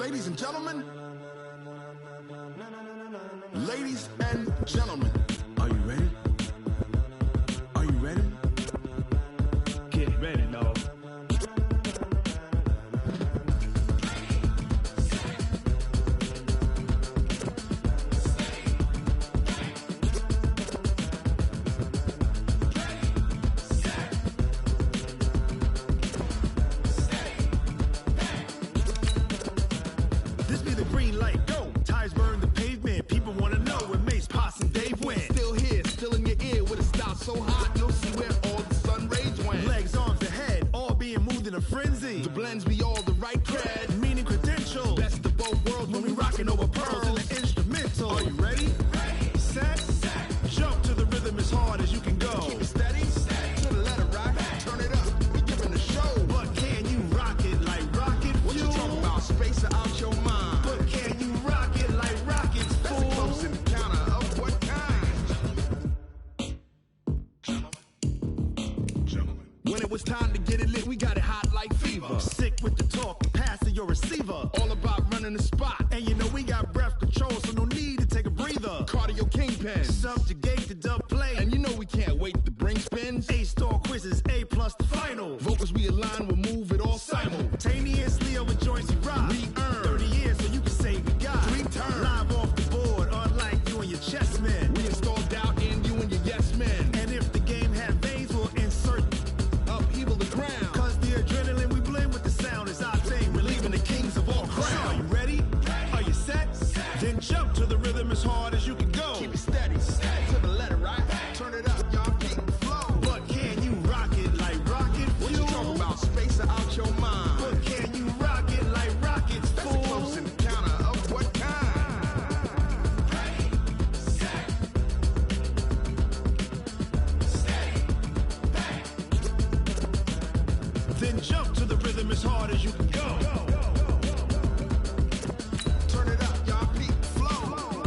ladies and gentlemen. Ladies and gentlemen. Are you ready? Are you ready? Get ready, dog. This be the green light, go. Tires burn the pavement. People wanna know where Mace, Pops, and Dave went. Still here, still in your ear with a style so hot, you'll see where all the sun rays went. Legs, arms, the head, all being moved in a frenzy. The blends be all the right cred. Meaning credentials. Best of both worlds When we rockin' over pearls in the instrumental. Are you ready? Set, jump to the rhythm as hard as you can go. Keep it steady, to the letter right. Turn it up, we giving the show. But can you rock it like rocket fuel? What you talking about? Space out your mind. But can you rock it like rockets, That's a fool? close encounter of what kind? Gentlemen. When it was time to get it lit, we got it hot like fever. Sick with the talk, pass to your receiver. All about running the spot. And you know we got breath control, so no need to take a breather. Cardio kingpin. Subjugate the dub play. And you know we can't wait to bring spins. A-star quizzes, A+ the final. Vocals we align, we'll move it all Simultaneously over joints we rock. We earn 30 years so you can say we got 3 turns. live off the board, unlike you and your chess men. We install doubt in you and your yes men. And if the game had veins, we'll insert Upheaval the ground. cause the adrenaline we blend with the sound is our thing, relieving the kings of all crowns. Are you ready? Are you set? Then jump to the rhythm as hard as you can go. Keep it steady, to the letter right. Turn it up, y'all keep the flow. But can you rock it like rocket fuel? What you talking about? Space out your mind. But can you rock it like rockets, That's a fool? close encounter of what kind? Then jump to the rhythm as hard as you can go. Turn it up, y'all keep the flow.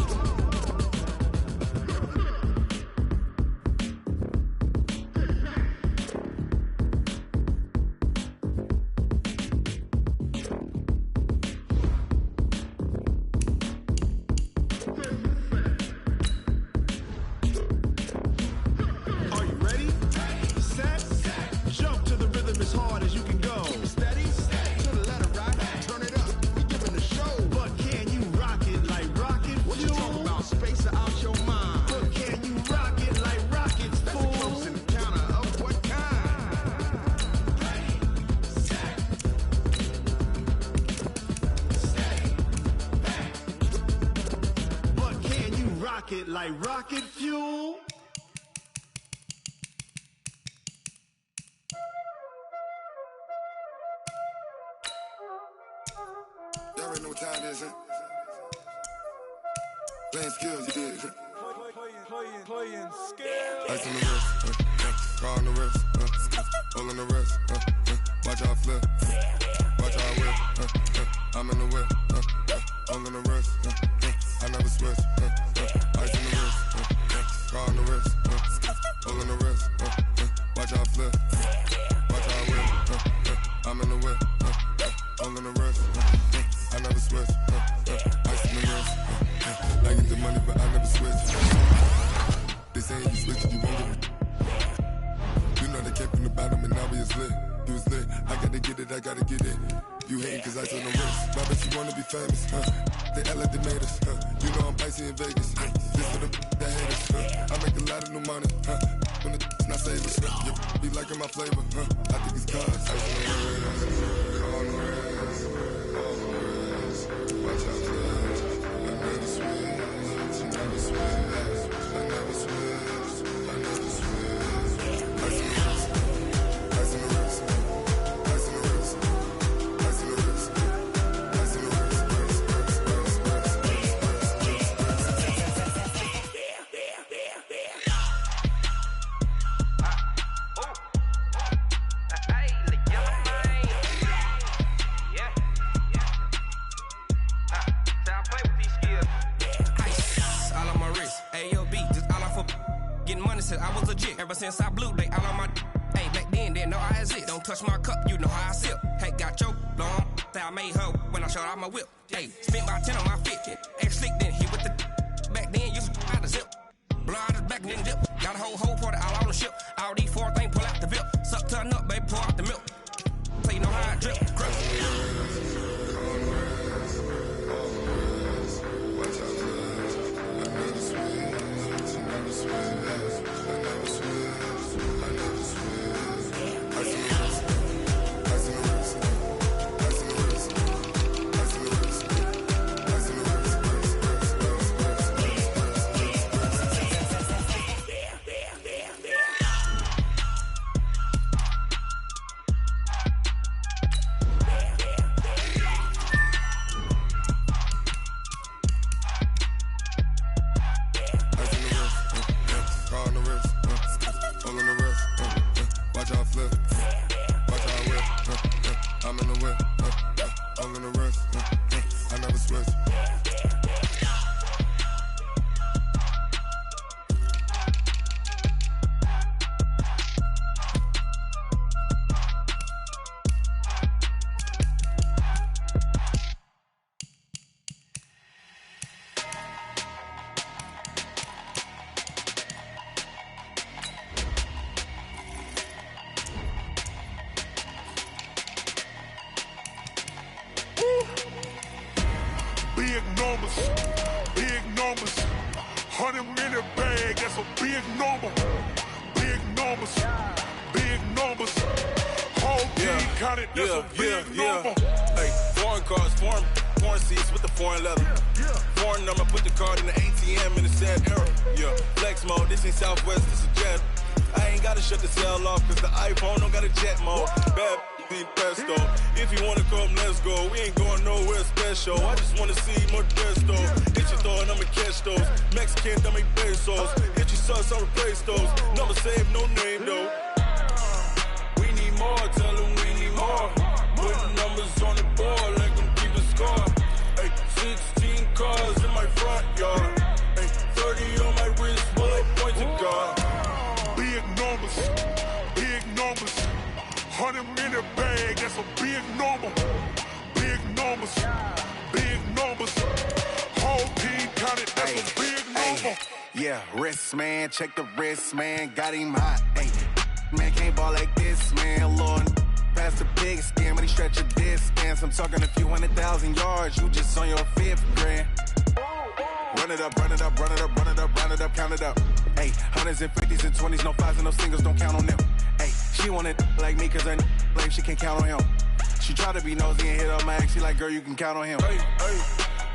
Are you ready? Set, jump to the rhythm as hard as you can go. Steady, to the letter right. Turn it up, we giving the show. But can you rock it like rocket What you fuel? talking about? Space out your mind. But can you rock it like rockets, That's a fool? close encounter of what kind? But can you rock it like rocket fuel? Y'all already know what time it is, huh? Playing skills, you did. Playing skills. Ice on the wrist, car on the wrist, hole in the wrist, watch how I flip, watch how I whip, I'm in the whip, hole in the wrist, I never switch, ice on the wrist, car on the wrist, hole in the wrist, watch how I flip, watch how I whip, I'm in the whip, hole in the wrist, I never switch, ice on the wrist, I get the money but I never switch. They saying you switch it, you won't get it. You know they came from the bottom and now we is lit. You was lit, I gotta get it, I gotta get it. You hating cause ice on the wrist. Why bet you wanna be famous, huh? They act like they made us, huh? You know I'm icy in Vegas, This for the that hate us, I make a lot of new money, When the not savers, You be liking my flavor, I think it's cause ice on the wrist, on the wrist, on the wrist. Watch out, flash. I never switch, I never switch. I never switch, I never switch. Ice in the wrist, ice in the wrist, ice in the wrist, ice in the wrist, ice in the wrist, Since I was legit, ever since I blew, they all on my. Hey, back then, didn't know I had it. Don't touch my cup, you know how I sip. Hey, got your long, I made her when I showed out my whip. Hey, spent about 10 on my fit. Act slick, then hit with the back then, used to out the zip. Blow out his back, then dip. Got a whole party all on the ship. All these 4 things, pull out the VIP. Suck, turn up, baby, pour out the milk. So you know how I drip. Big numbers, 100-minute bag, that's a big number. Big numbers, whole team counted, that's a big number. Hey, foreign cars, foreign seats with the foreign leather. Foreign number, put the card in the ATM in the sad era. Yeah, flex mode, this ain't Southwest, this is jet. I ain't gotta shut the cell off, cause the iPhone don't got a jet mode. Bad need pesto. If you wanna come, let's go. We ain't going nowhere special. I just wanna see more desto. Hit your throw and I'ma catch those. Mexican, I make pesos. Hit your sauce, I'll replace those. Number save, no name though. We need more, tell them we need more. Putting numbers on the board, let them keep a score. Hey, 16 cars in my front yard. Hey, 30 on my wrist, bullet point to God. Big numbers, 100-minute bag, that's a big number. Big numbers, whole team counted, that's a big number. Yeah, wrist man, check the wrist man, got him hot. Ay, man can't ball like this, man. Lord, past the big skin, when he stretch a distance. I'm talking a few 100,000 yards, you just on your 5th grand. Run it up, count it up. Hey, 100s and 50s and 20s, no 5s and no singles, don't count on them. Hey, she want it like me, cause her lame, she can't count on him. She try to be nosy and hit up my ex, she like, girl, you can count on him. Hey,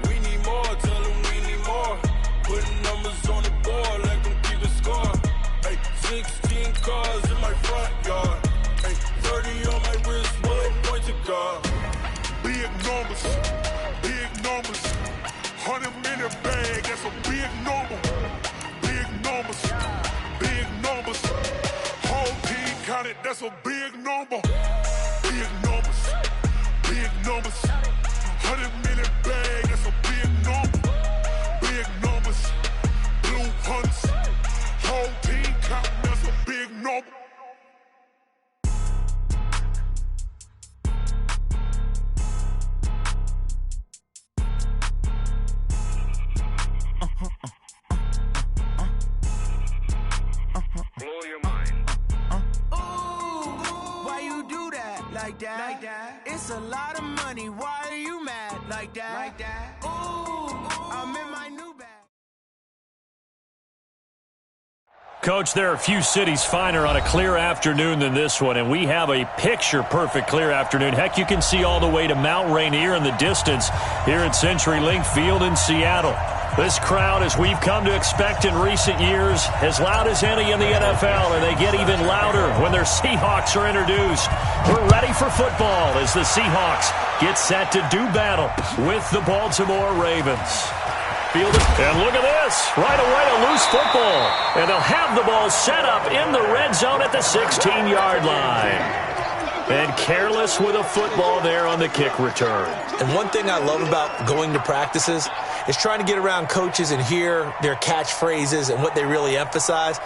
we need more, tell them we need more. Putting numbers on the board, let them keep a score. Hey, 16 cars in my front yard. Hey, 30 on my wrist, bullet point to God. Big numbers, 100-minute bag, that's a big number. Big numbers, whole team counted, that's a big number. Big numbers, 100-minute bag, that's a big number. Big numbers, blue hunts, whole team counting, that's a big number. Blow your mind. Why you do that? Like that? It's a lot of money. Why are you mad? Like that? Ooh, I'm in my new bag. Coach, there are a few cities finer on a clear afternoon than this one, and we have a picture-perfect clear afternoon. Heck, you can see all the way to Mount Rainier in the distance here at CenturyLink Field in Seattle. This crowd, as we've come to expect in recent years, as loud as any in the NFL, and they get even louder when their Seahawks are introduced. We're ready for football as the Seahawks get set to do battle with the Baltimore Ravens. And look at this. Right away, a loose football. And they'll have the ball set up in the red zone at the 16-yard line. And careless with a football there on the kick return. And one thing I love about going to practices is trying to get around coaches and hear their catchphrases and what they really emphasize.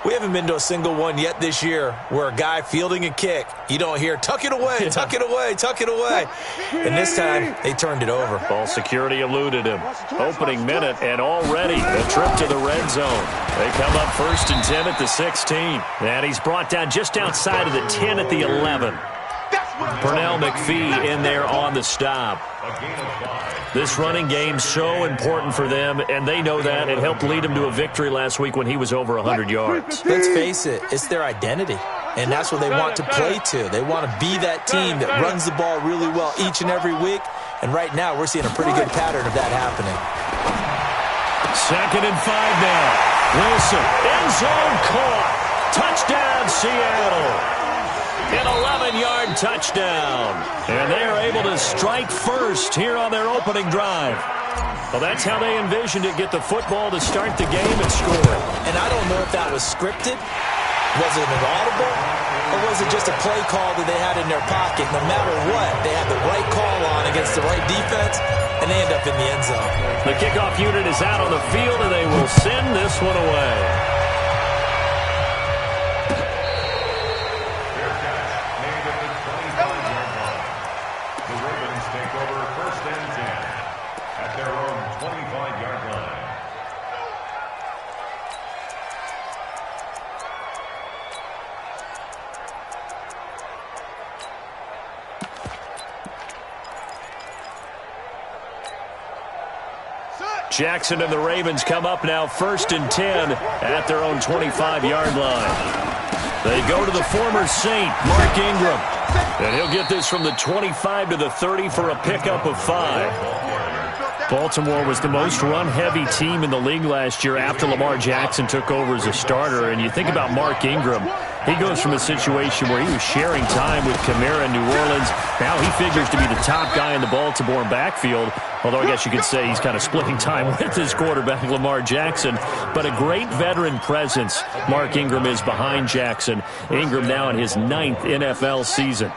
We haven't been to a single one yet this year where a guy fielding a kick, you don't hear, tuck it away, tuck it away, tuck it away. And this time, they turned it over. Ball security eluded him. Opening minute, and already a trip to the red zone. They come up 1st and 10 at the 16. And he's brought down just outside of the 10 at the 11. Pernell McPhee in there on the stop. This running game so important for them, and they know that. It helped lead them to a victory last week when he was over 100 yards. Let's face it, it's their identity, and that's what they want to play to. They want to be that team that runs the ball really well each and every week, and right now we're seeing a pretty good pattern of that happening. 2nd and 5 now. Wilson, end zone caught. Touchdown, Seattle. An 11-yard touchdown. And they are able to strike first here on their opening drive. Well, that's how they envisioned it, get the football to start the game and score. And I don't know if that was scripted. Was it an audible? Or was it just a play call that they had in their pocket? No matter what, they had the right call on against the right defense, and they end up in the end zone. The kickoff unit is out on the field, and they will send this one away. Jackson and the Ravens come up now 1st and 10 at their own 25-yard line. They go to the former Saint, Mark Ingram. And he'll get this from the 25 to the 30 for a pickup of 5. Baltimore was the most run-heavy team in the league last year after Lamar Jackson took over as a starter. And you think about Mark Ingram, he goes from a situation where he was sharing time with Kamara in New Orleans. Now he figures to be the top guy in the Baltimore backfield, although I guess you could say he's kind of splitting time with his quarterback, Lamar Jackson. But a great veteran presence Mark Ingram is behind Jackson. Ingram now in his 9th NFL season.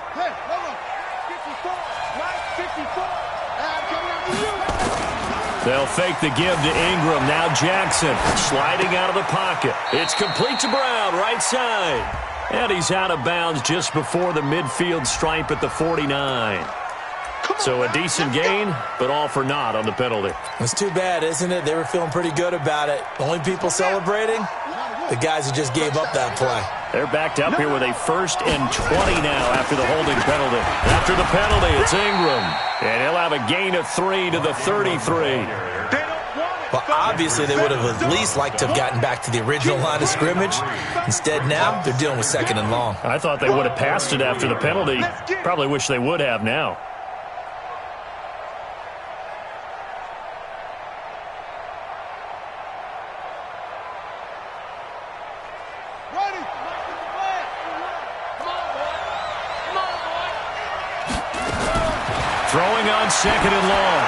They'll fake the give to Ingram. Now Jackson sliding out of the pocket. It's complete to Brown, right side. And he's out of bounds just before the midfield stripe at the 49. So a decent gain, but all for naught on the penalty. It's too bad, isn't it? They were feeling pretty good about it. Only people celebrating? The guys who just gave up that play. They're backed up here with a 1st and 20 now after the holding penalty. After the penalty, it's Ingram. And he'll have a gain of 3 to the 33. Well, obviously they would have at least liked to have gotten back to the original line of scrimmage. Instead now, they're dealing with 2nd and long. I thought they would have passed it after the penalty. Probably wish they would have now. Throwing on 2nd and long.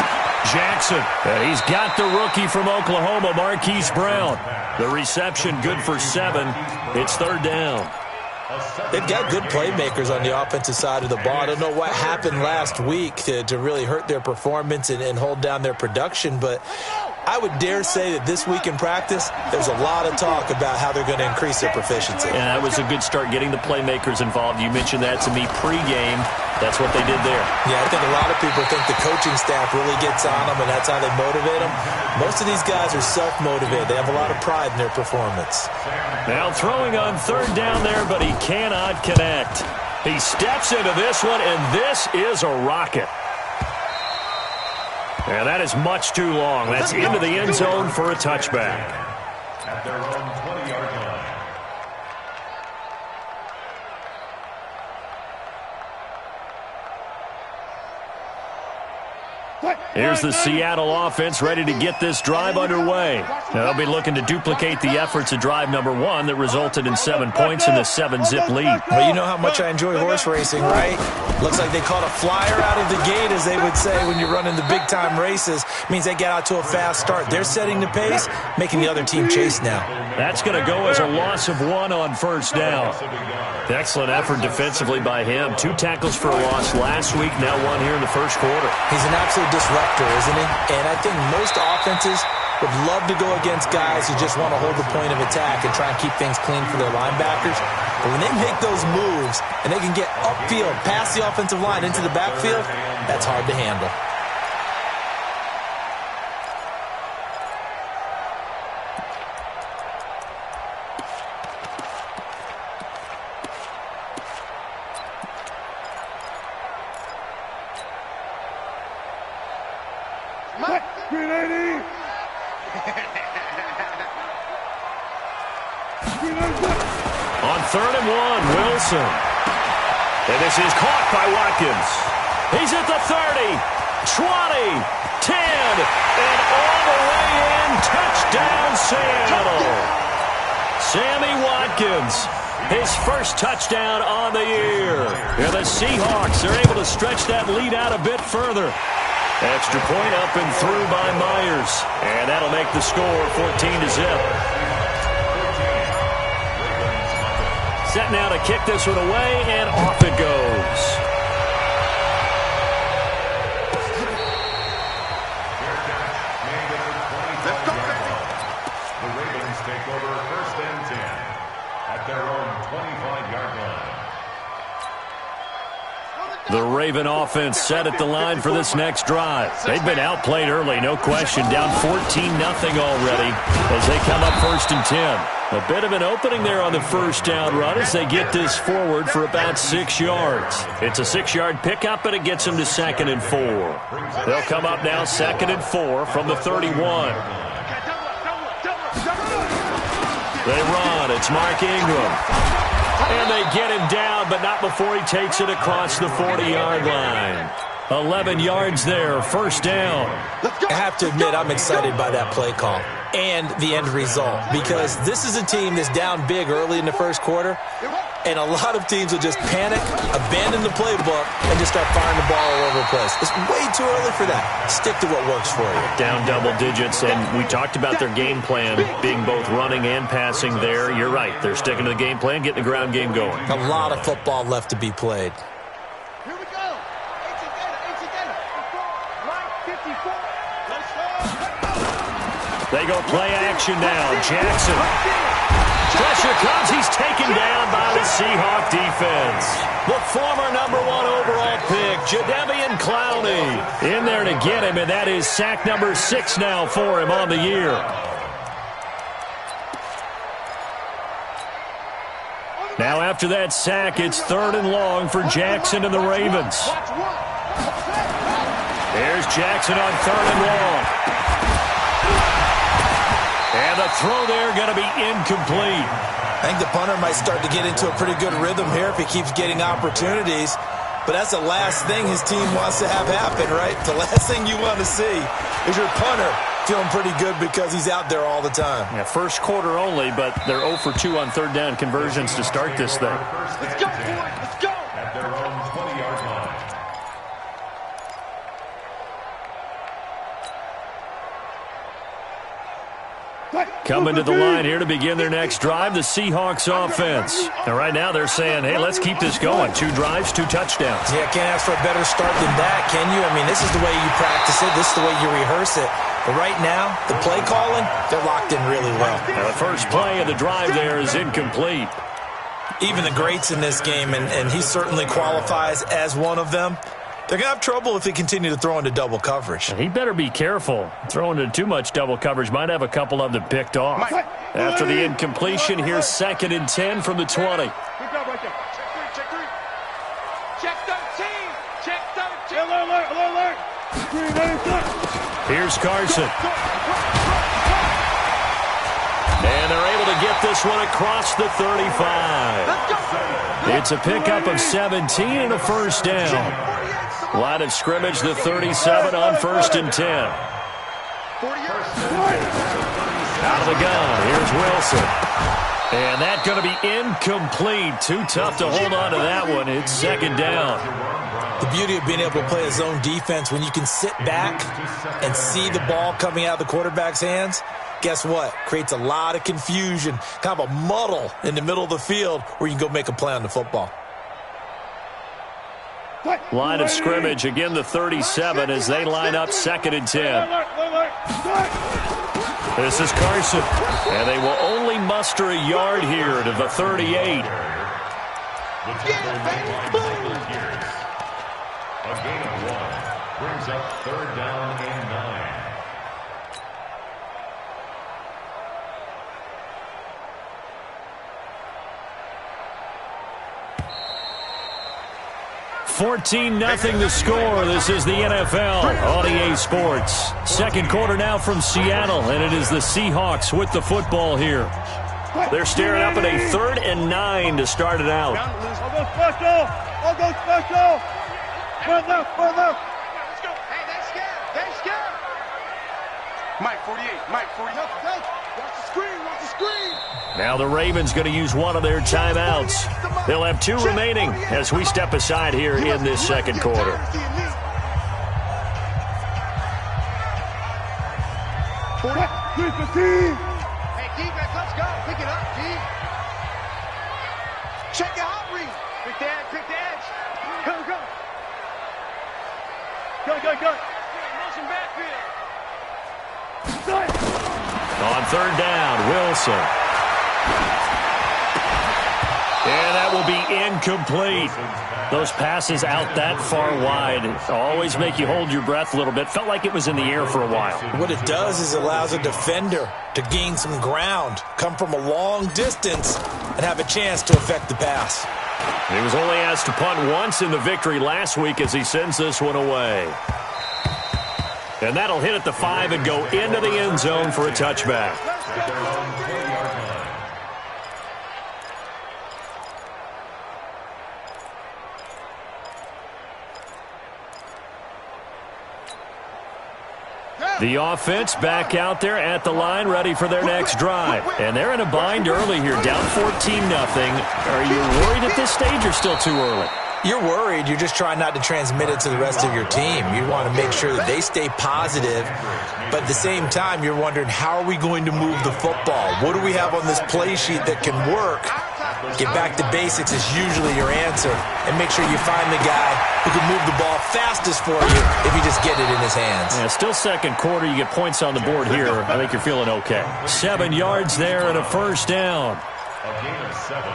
Jackson, and he's got the rookie from Oklahoma, Marquise Brown. The reception good for 7. It's 3rd down. They've got good playmakers on the offensive side of the ball. I don't know what happened last week to really hurt their performance and hold down their production, but I would dare say that this week in practice, there's a lot of talk about how they're going to increase their proficiency. Yeah, that was a good start getting the playmakers involved. You mentioned that to me pregame. That's what they did there. Yeah, I think a lot of people think the coaching staff really gets on them, and that's how they motivate them. Most of these guys are self-motivated. They have a lot of pride in their performance. Now throwing on 3rd down there, but he cannot connect. He steps into this one, and this is a rocket. And that is much too long. That's into the end zone for a touchback. At their own 20-yard line. Here's the Seattle offense ready to get this drive underway. Now they'll be looking to duplicate the efforts of drive number 1 that resulted in 7 points in the 7-zip lead. Well, you know how much I enjoy horse racing, right? Looks like they caught a flyer out of the gate, as they would say when you're running the big-time races. Means they get out to a fast start. They're setting the pace, making the other team chase now. That's going to go as a loss of 1 on 1st down. Excellent effort defensively by him. 2 tackles for a loss last week, now 1 here in the 1st quarter. He's an absolute disruptor, isn't he? And I think most offenses would love to go against guys who just want to hold the point of attack and try and keep things clean for their linebackers. But when they make those moves and they can get upfield, past the offensive line into the backfield, that's hard to handle. On 3rd and 1, Wilson. And this is caught by Watkins. He's at the 30, 20, 10, and all the way in. Touchdown, Seattle. Sammy Watkins, his first touchdown on the year. And the Seahawks are able to stretch that lead out a bit further. Extra point up and through by Myers. And that'll make the score 14-0. Set now to kick this one away, and off it goes. The Ravens take over 1st and 10 at their own 25-yard line. The Raven offense set at the line for this next drive. They've been outplayed early, no question. Down 14-0 already as they come up 1st and 10. A bit of an opening there on the first down run as they get this forward for about 6 yards. It's a 6-yard pickup, and it gets them to 2nd and 4. They'll come up now 2nd and 4 from the 31. They run. It's Mark Ingram. And they get him down, but not before he takes it across the 40-yard line. 11 yards there, 1st down. I have to admit, I'm excited by that play call and the end result, because this is a team that's down big early in the first quarter, and a lot of teams will just panic, abandon the playbook, and just start firing the ball all over the place. It's way too early for that. Stick to what works for you. Down double digits, and we talked about their game plan being both running and passing there. You're right. They're sticking to the game plan, getting the ground game going. A lot of football left to be played. They go play action now. Jackson. Pressure comes. He's taken down by the Seahawk defense. The former #1 overall pick, Jadeveon Clowney, in there to get him, and that is sack number 6 now for him on the year. Now after that sack, it's 3rd and long for Jackson and the Ravens. There's Jackson on 3rd and long. And the throw there going to be incomplete. I think the punter might start to get into a pretty good rhythm here if he keeps getting opportunities. But that's the last thing his team wants to have happen, right? The last thing you want to see is your punter feeling pretty good because he's out there all the time. Yeah, first quarter only, but they're 0 for 2 on 3rd down conversions to start this thing. Let's go, boys. Let's go. At their own 20-yard line. Coming to the line here to begin their next drive, the Seahawks offense. And right now they're saying, hey, let's keep this going. 2 drives, 2 touchdowns. Yeah, can't ask for a better start than that, can you? I mean, this is the way you practice it. This is the way you rehearse it. But right now, the play calling, they're locked in really well. Now the first play of the drive there is incomplete. Even the greats in this game, and he certainly qualifies as one of them, they're going to have trouble if they continue to throw into double coverage. And he better be careful. Throwing into too much double coverage might have a couple of them picked off. After the incompletion, here's 2nd and 10 from the 20. Good job right there. Check 3. Check 13. Check 13. Alert. Here's Carson. And they're able to get this one across the 35. It's a pickup of 17 and a 1st down. Line of scrimmage, the 37 on 1st and 10. Out of the gun, here's Wilson. And that's going to be incomplete. Too tough to hold on to that one. It's 2nd down. The beauty of being able to play a zone defense, when you can sit back and see the ball coming out of the quarterback's hands, guess what? Creates a lot of confusion, kind of a muddle in the middle of the field where you can go make a play on the football. Line of scrimmage, again the 37 as they line up 2nd and 10. This is Carson. And they will only muster a yard here to the 38. The tackle made by Michael Pierce. A gain of 1 brings up 3rd down and 9. 14-0 the score. This is the NFL on EA Sports. Second quarter now from Seattle, and it is the Seahawks with the football here. They're staring up at a 3rd and 9 to start it out. I'll go special. I'll go special. Further. Let's go. Hey, they scared. Mike 48. Watch the screen. Now the Ravens going to use one of their timeouts. They'll have 2 remaining as we step aside here in this second quarter. Hey, defense, let's go. Pick it up, G. Check your hot read. Pick the edge. Go. Motion backfield. On 3rd down, Wilson. And that will be incomplete. Those passes out that far wide always make you hold your breath a little bit. Felt like it was in the air for a while. What it does is it allows a defender to gain some ground, come from a long distance, and have a chance to affect the pass. He was only asked to punt once in the victory last week as he sends this one away. And that'll hit at the 5 and go into the end zone for a touchback. The offense back out there at the line, ready for their next drive. And they're in a bind early here, down 14-0. Are you worried at this stage or still too early? You're worried. You're just trying not to transmit it to the rest of your team. You want to make sure that they stay positive. But at the same time, you're wondering, how are we going to move the football? What do we have on this play sheet that can work? Get back to basics is usually your answer. And make sure you find the guy who can move the ball fastest for you if you just get it in his hands. Yeah, still second quarter. You get points on the board here. I think you're feeling okay. 7 yards there and a first down. A gain of 7.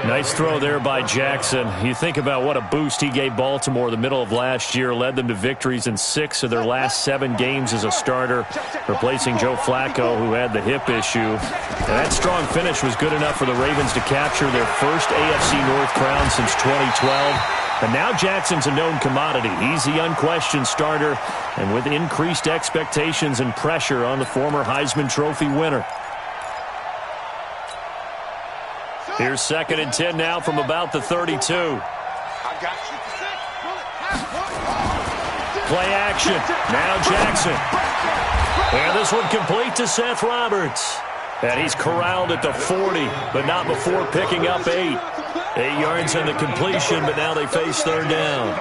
Nice throw there by Jackson. You think about what a boost he gave Baltimore the middle of last year, led them to victories in 6 of their last 7 games as a starter, replacing Joe Flacco, who had the hip issue. And that strong finish was good enough for the Ravens to capture their first AFC North crown since 2012. And now Jackson's a known commodity. He's the unquestioned starter, and with increased expectations and pressure on the former Heisman Trophy winner. Here's 2nd and 10 now from about the 32. Play action. Now Jackson. And this one complete to Seth Roberts. And he's corralled at the 40, but not before picking up 8. 8 yards on the completion, but now they face 3rd down.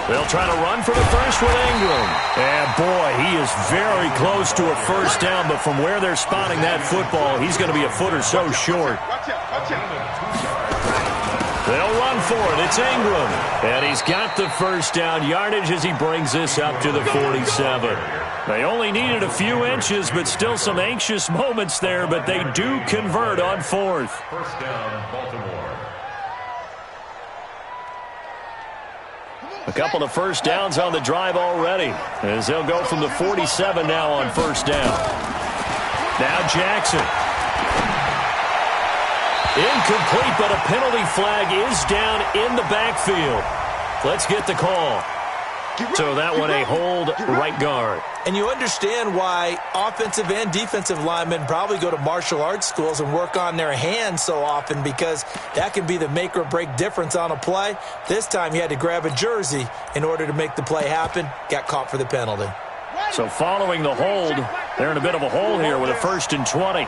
They'll try to run for the first with Ingram. And, boy, he is very close to a first down, but from where they're spotting that football, he's going to be a foot or so short. They'll run for it. It's Ingram. And he's got the first down yardage as he brings this up to the 47. They only needed a few inches, but still some anxious moments there, but they do convert on 4th. First down, Baltimore. A couple of first downs on the drive already, as they'll go from the 47 now on first down. Now Jackson. Incomplete, but a penalty flag is down in the backfield. Let's get the call. So that one a hold right guard. And you understand why offensive and defensive linemen probably go to martial arts schools and work on their hands so often, because that can be the make or break difference on a play. This time he had to grab a jersey in order to make the play happen. Got caught for the penalty. So following the hold, they're in a bit of a hole here with a 1st and 20.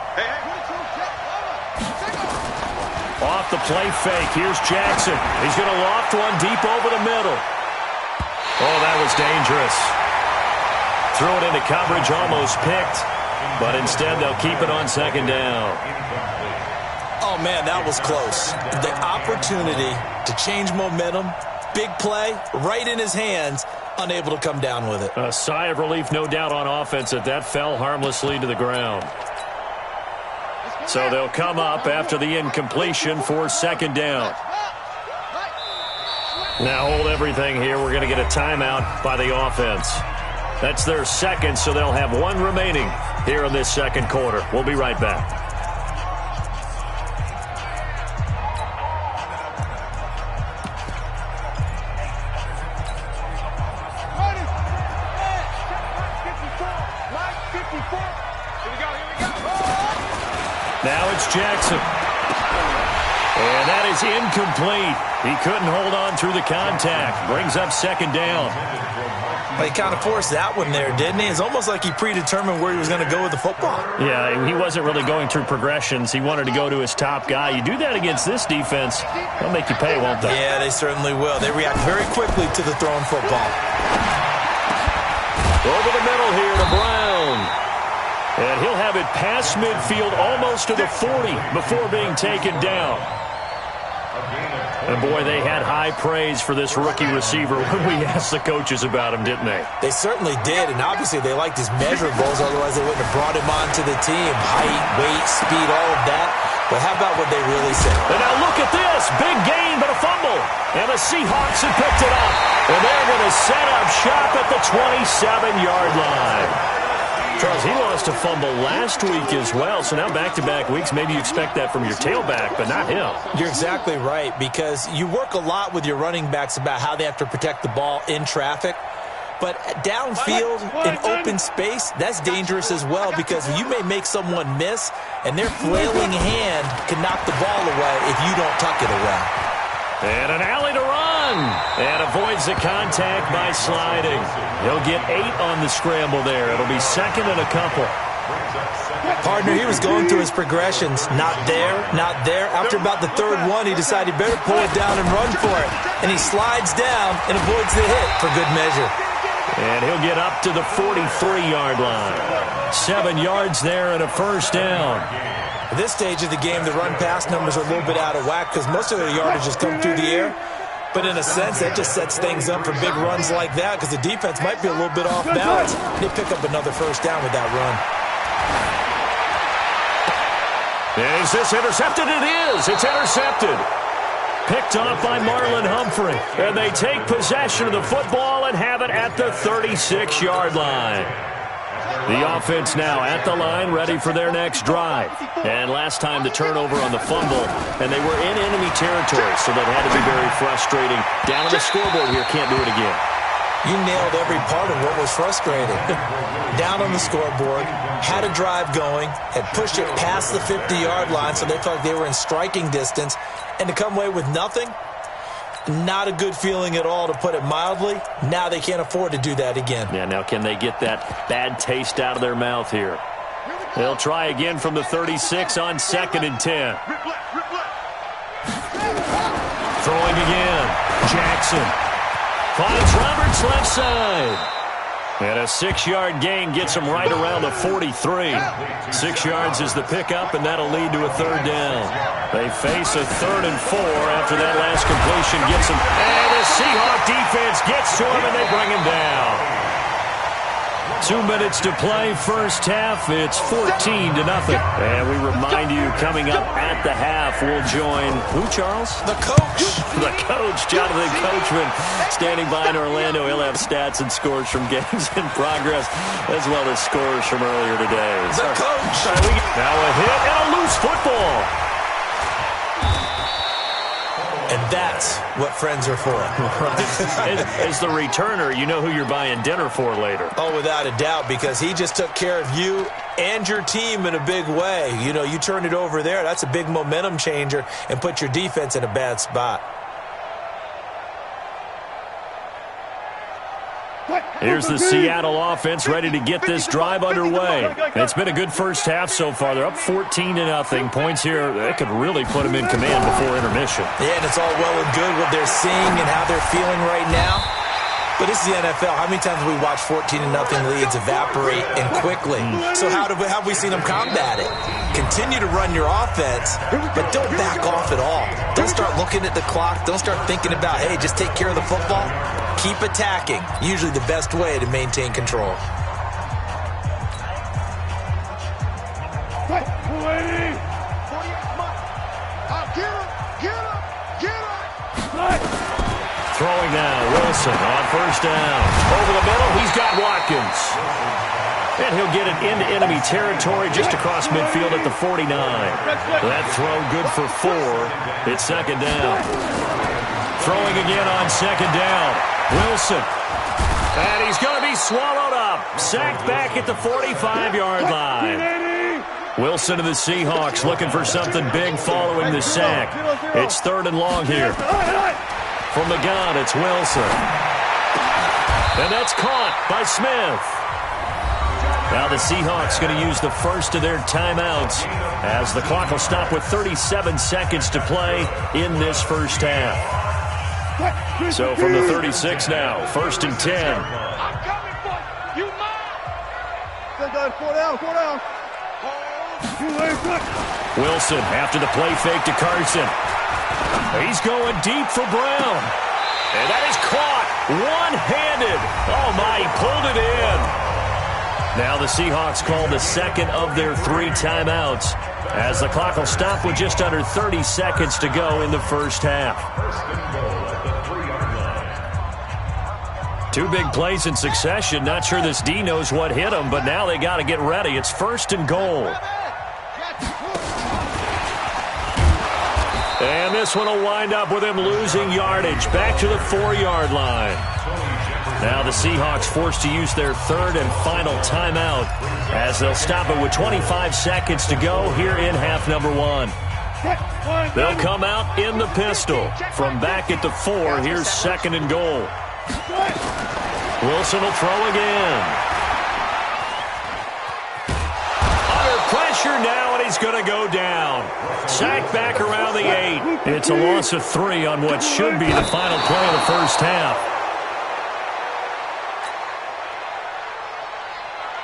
Off the play fake, here's Jackson. He's going to loft one deep over the middle. Oh, that was dangerous. Threw it into coverage, almost picked, but instead they'll keep it on 2nd down. Oh, man, that was close. The opportunity to change momentum, big play right in his hands, unable to come down with it. A sigh of relief, no doubt, on offense that fell harmlessly to the ground. So they'll come up after the incompletion for second down. Now hold everything here. We're going to get a timeout by the offense. That's their second, so they'll have one remaining here in this second quarter. We'll be right back. Now it's Jackson. And that is incomplete. He couldn't hold on through the contact. Brings up second down. He kind of forced that one there, didn't he? It's almost like he predetermined where he was going to go with the football. Yeah, he wasn't really going through progressions. He wanted to go to his top guy. You do that against this defense, they'll make you pay, won't they? Yeah, they certainly will. They react very quickly to the thrown football. Over the middle here to Brown. And he'll have it past midfield almost to the 40 before being taken down. And, boy, they had high praise for this rookie receiver when we asked the coaches about him, didn't they? They certainly did, and obviously they liked his measurables, otherwise they wouldn't have brought him onto the team. Height, weight, speed, all of that. But how about what they really said? And now look at this. Big gain, but a fumble. And the Seahawks have picked it up. And they're going to set up shop at the 27-yard line. Charles, he lost a fumble last week as well, so now back-to-back weeks, maybe you expect that from your tailback, but not him. You're exactly right, because you work a lot with your running backs about how they have to protect the ball in traffic, but downfield in open space, that's dangerous as well, because you may make someone miss, and their flailing hand can knock the ball away if you don't tuck it away. And an alley to run. And avoids the contact by sliding. He'll get 8 on the scramble there. It'll be second and a couple. Partner, he was going through his progressions. Not there, not there. After about the third one, he decided he better pull it down and run for it. And he slides down and avoids the hit for good measure. And he'll get up to the 43-yard line. 7 yards there and a first down. At this stage of the game, the run-pass numbers are a little bit out of whack because most of their yardage has come through the air. But in a sense, that just sets things up for big runs like that because the defense might be a little bit off balance. They pick up another first down with that run. Is this intercepted? It is. It's intercepted. Picked off by Marlon Humphrey. And they take possession of the football and have it at the 36-yard line. The offense now at the line, ready for their next drive. And last time the turnover on the fumble, and they were in enemy territory, so that had to be very frustrating. Down on the scoreboard here, can't do it again. You nailed every part of what was frustrating. Down on the scoreboard, had a drive going, had pushed it past the 50-yard line, so they felt like they were in striking distance, and to come away with nothing, not a good feeling at all, to put it mildly. Now they can't afford to do that again. Yeah, now can they get that bad taste out of their mouth here? They'll try again from the 36 on 2nd and 10. Throwing again. Jackson finds Roberts left side. And a 6-yard gain gets him right around the 43. 6 yards is the pickup, and that'll lead to a third down. They face a 3rd and 4 after that last completion gets him. And the Seahawk defense gets to him, and they bring him down. 2 minutes to play, first half. It's 14-0. And we remind you, coming up at the half, we'll join who, Charles? The coach. The coach, Jonathan Coachman, standing by in Orlando. He'll have stats and scores from games in progress, as well as scores from earlier today. The coach. Now a hit and a loose football. And that's what friends are for. As the returner, you know who you're buying dinner for later. Oh, without a doubt, because he just took care of you and your team in a big way. You know, you turn it over there, that's a big momentum changer, and put your defense in a bad spot. Here's the Seattle offense ready to get this drive underway. It's been a good first half so far. They're up 14-0. Points here, that could really put them in command before intermission. Yeah, and it's all well and good what they're seeing and how they're feeling right now. But this is the NFL. How many times have we watched 14-0 leads evaporate and quickly? So how have we seen them combat it? Continue to run your offense, but don't back off at all. Don't start looking at the clock. Don't start thinking about, hey, just take care of the football. Keep attacking. Usually the best way to maintain control. Throwing now, Wilson on first down. Over the middle, he's got Watkins. And he'll get it into enemy territory just across midfield at the 49. That throw good for 4. It's second down. Throwing again on second down. Wilson. And he's going to be swallowed up. Sacked back at the 45-yard line. Wilson and the Seahawks looking for something big following the sack. It's third and long here. From the gun, it's Wilson. And that's caught by Smith. Now the Seahawks going to use the first of their timeouts as the clock will stop with 37 seconds to play in this first half. So from the 36 now, first and 10. I'm coming for you. You mine. 4 down. Wilson after the play fake to Carson. He's going deep for Brown. And that is caught one-handed. Oh, my, he pulled it in. Now the Seahawks call the second of their 3 timeouts as the clock will stop with just under 30 seconds to go in the first half. 2 big plays in succession. Not sure this D knows what hit him, but now they got to get ready. It's first and goal. And this one will wind up with him losing yardage back to the 4-yard line. Now the Seahawks forced to use their third and final timeout as they'll stop it with 25 seconds to go here in half number 1. They'll come out in the pistol from back at the 4. Here's second and goal. Wilson will throw again. Pressure now, and he's going to go down. Sacked back around the 8. It's a loss of 3 on what should be the final play of the first half.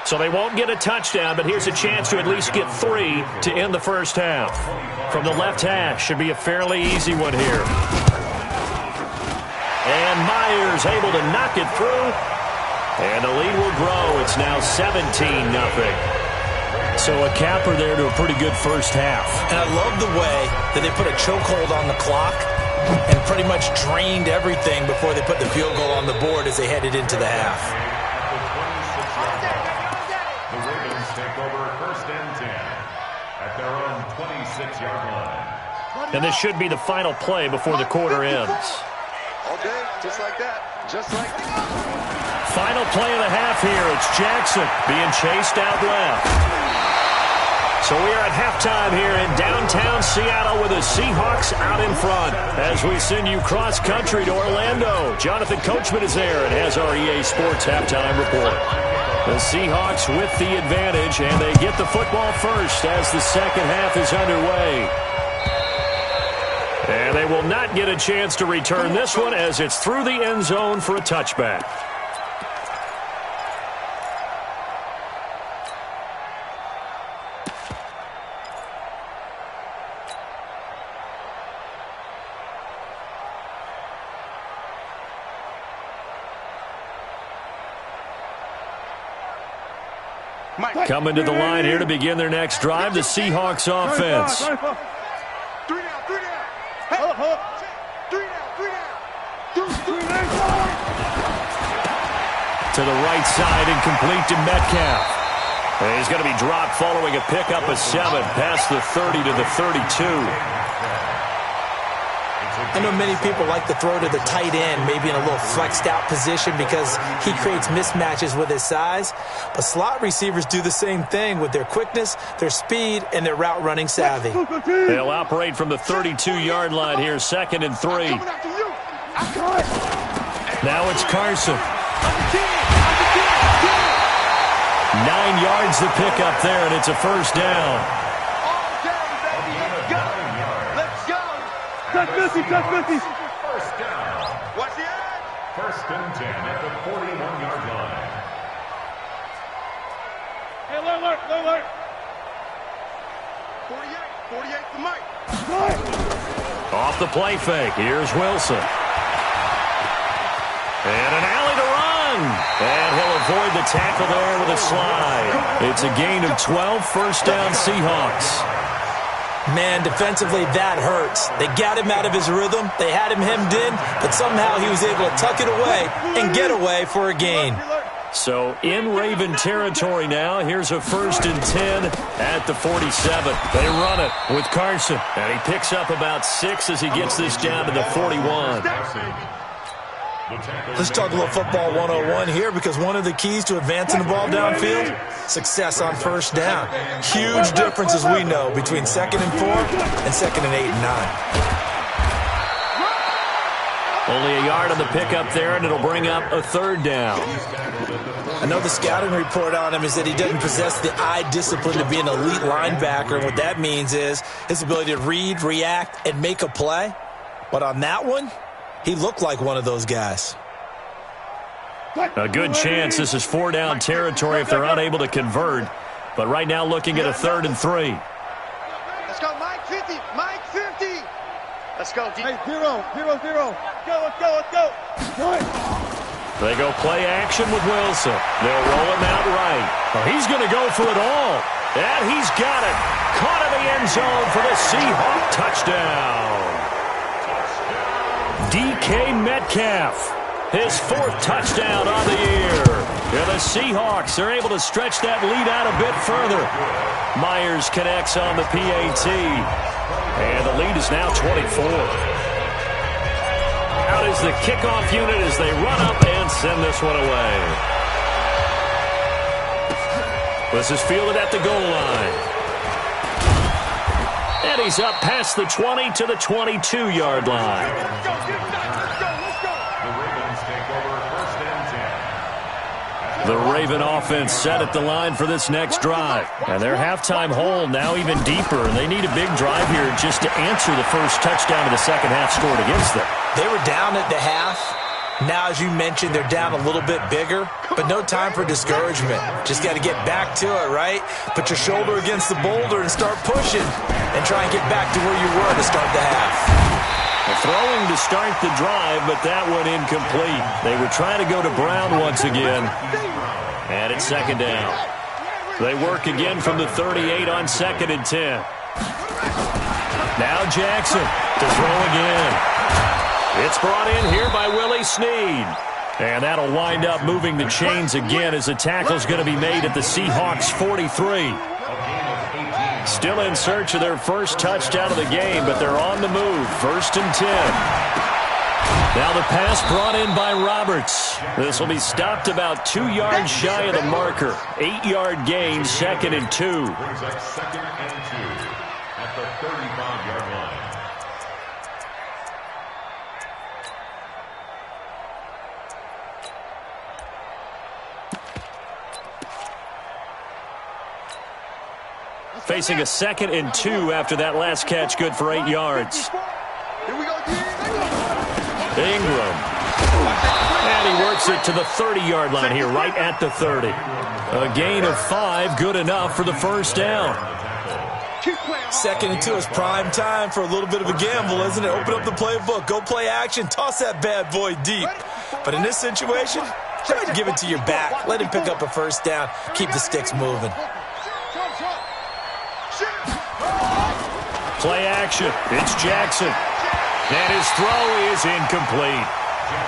So they won't get a touchdown, but here's a chance to at least get 3 to end the first half. From the left hash, should be a fairly easy one here. And Myers able to knock it through. And the lead will grow. It's now 17-0. So a capper there to a pretty good first half. And I love the way that they put a chokehold on the clock and pretty much drained everything before they put the field goal on the board as they headed into the half. The Ravens take over first and 10 at their own 26-yard line. And this should be the final play before the quarter ends. Okay, just like that. Just like that. Final play of the half here. It's Jackson being chased out left. So we are at halftime here in downtown Seattle with the Seahawks out in front. As we send you cross-country to Orlando, Jonathan Coachman is there and has our EA Sports halftime report. The Seahawks with the advantage, and they get the football first as the second half is underway. And they will not get a chance to return this one as it's through the end zone for a touchback. Coming to the line here to begin their next drive, the Seahawks offense. 3 down. Hey, 3 down. To the right side and complete to Metcalf. And he's going to be dropped following a pickup of 7 past the 30 to the 32. I know many people like to throw to the tight end, maybe in a little flexed out position because he creates mismatches with his size. But slot receivers do the same thing with their quickness, their speed, and their route running savvy. They'll operate from the 32-yard line here, second and 3. Now it's Carson. 9 yards the pickup there, and it's a first down. Touch Missy. First down. Watch the end. First and 10 at the 41-yard line. Hey, alert. 48 to Mike. Off the play fake, here's Wilson. And an alley to run. And he'll avoid the tackle there with a slide. It's a gain of 12, first down Seahawks. Man, defensively, that hurts. They got him out of his rhythm. They had him hemmed in, but somehow he was able to tuck it away and get away for a gain. So in Raven territory now, here's a 1st and 10 at the 47. They run it with Carson, and he picks up about 6 as he gets this down to the 41. Let's talk a little football 101 here, because one of the keys to advancing the ball downfield, success on first down. Huge difference, as we know, between 2nd and 4 and 2nd and 8 and 9. Only a yard on the pickup there, and it'll bring up a 3rd down. I know the scouting report on him is that he doesn't possess the eye discipline to be an elite linebacker. And what that means is his ability to read, react, and make a play. But on that one, he looked like one of those guys. A good chance this is 4-down territory if they're unable to convert. But right now looking at a 3rd and 3. Let's go, Mike 50. Mike 50. Let's go, D. Hey, 0. Let's go. They go play action with Wilson. They'll roll him out right. Oh, he's going to go for it all. And he's got it. Caught in the end zone for the Seahawk touchdown. DK Metcalf, his 4th touchdown on the year. And the Seahawks are able to stretch that lead out a bit further. Myers connects on the PAT. And the lead is now 24. Out is the kickoff unit as they run up and send this one away. This is fielded at the goal line. And he's up past the 20 to the 22-yard line. Let's go. The Ravens take over 1st and 10. The Raven offense set at the line for this next drive. And their halftime hole now even deeper. And they need a big drive here just to answer the first touchdown of the second half scored against them. They were down at the half. Now, as you mentioned, they're down a little bit bigger, but no time for discouragement. Just got to get back to it, right? Put your shoulder against the boulder and start pushing and try and get back to where you were to start the half. Throwing to start the drive, but that went incomplete. They were trying to go to Brown once again. And it's 2nd down. They work again from the 38 on 2nd and 10. Now Jackson to throw again. It's brought in here by Willie Snead. And that'll wind up moving the chains again as the tackle's going to be made at the Seahawks 43. Still in search of their first touchdown of the game, but they're on the move. 1st and 10. Now the pass brought in by Roberts. This will be stopped about 2 yards shy of the marker. 8-yard gain, 2nd and 2. Brings up 2nd and 2 at the 35-yard line. Facing a 2nd and 2 after that last catch, good for 8 yards. Ingram. And he works it to the 30-yard line here, right at the 30. A gain of 5, good enough for the first down. 2nd and 2 is prime time for a little bit of a gamble, isn't it? Open up the playbook, go play action, toss that bad boy deep. But in this situation, try to give it to your back. Let him pick up a first down, keep the sticks moving. Play action. It's Jackson. And his throw is incomplete.